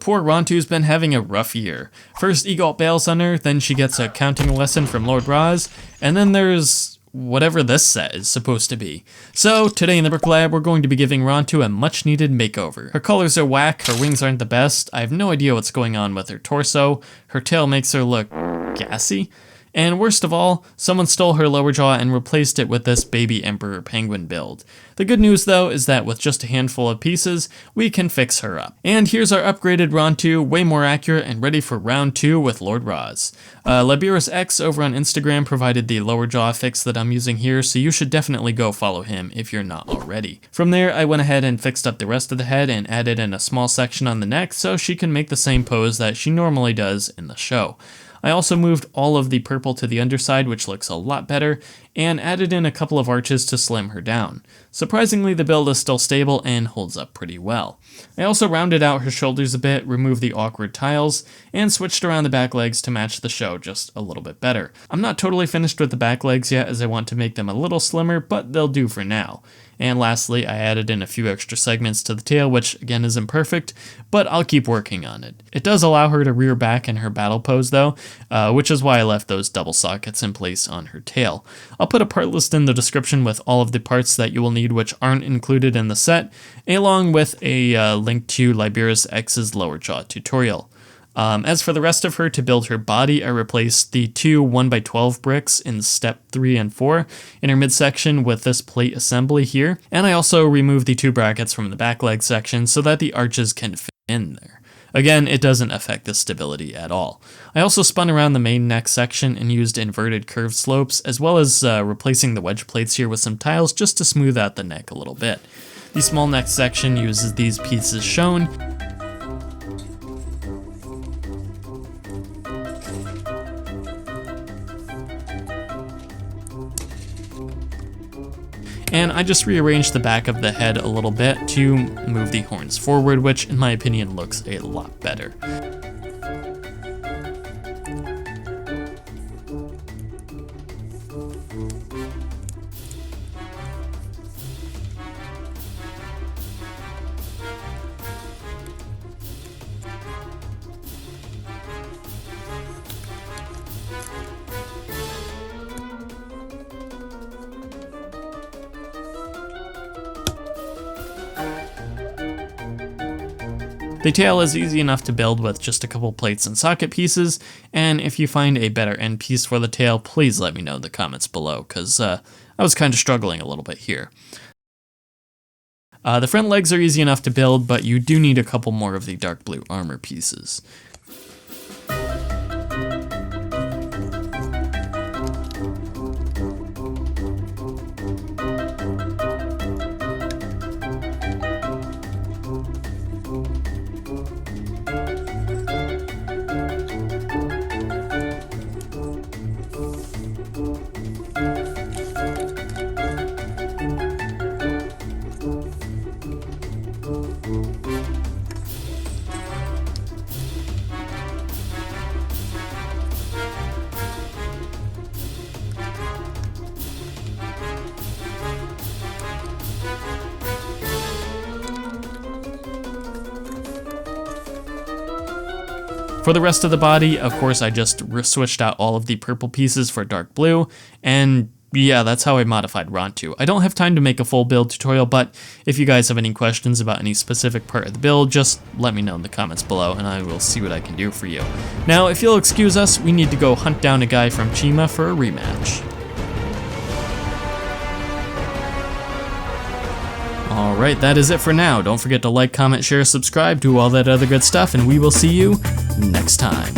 Poor Rontu's been having a rough year. First Egalt bails on her, then she gets a counting lesson from Lord Raz, and then there's whatever this set is supposed to be. So today in the Brick Lab, we're going to be giving Rontu a much needed makeover. Her colors are whack, her wings aren't the best, I have no idea what's going on with her torso, her tail makes her look gassy, and worst of all, someone stole her lower jaw and replaced it with this baby Emperor Penguin build. The good news though is that with just a handful of pieces, we can fix her up. And here's our upgraded Rontu, way more accurate and ready for round 2 with Lord Raz. LibyrusX over on Instagram provided the lower jaw fix that I'm using here, so you should definitely go follow him if you're not already. From there, I went ahead and fixed up the rest of the head and added in a small section on the neck so she can make the same pose that she normally does in the show. I also moved all of the purple to the underside, which looks a lot better, and added in a couple of arches to slim her down. Surprisingly, the build is still stable and holds up pretty well. I also rounded out her shoulders a bit, removed the awkward tiles, and switched around the back legs to match the show just a little bit better. I'm not totally finished with the back legs yet as I want to make them a little slimmer, but they'll do for now. And lastly, I added in a few extra segments to the tail, which again isn't perfect, but I'll keep working on it. It does allow her to rear back in her battle pose though, which is why I left those double sockets in place on her tail. I'll put a part list in the description with all of the parts that you will need which aren't included in the set, along with a link to LibyrusX's lower jaw tutorial. As for the rest of her, to build her body, I replaced the two 1x12 bricks in step 3 and 4 in her midsection with this plate assembly here, and I also removed the 2 brackets from the back leg section so that the arches can fit in there. Again, it doesn't affect the stability at all. I also spun around the main neck section and used inverted curved slopes, as well as replacing the wedge plates here with some tiles just to smooth out the neck a little bit. The small neck section uses these pieces shown, and I just rearranged the back of the head a little bit to move the horns forward, which in my opinion looks a lot better. The tail is easy enough to build with just a couple plates and socket pieces, and if you find a better end piece for the tail, please let me know in the comments below, because I was kind of struggling a little bit here. The front legs are easy enough to build, but you do need a couple more of the dark blue armor pieces. For the rest of the body, of course, I just switched out all of the purple pieces for dark blue, and yeah, that's how I modified Rontu. I don't have time to make a full build tutorial, but if you guys have any questions about any specific part of the build, just let me know in the comments below, and I will see what I can do for you. Now, if you'll excuse us, we need to go hunt down a guy from Chima for a rematch. Alright, that is it for now. Don't forget to like, comment, share, subscribe, do all that other good stuff, and we will see you next time.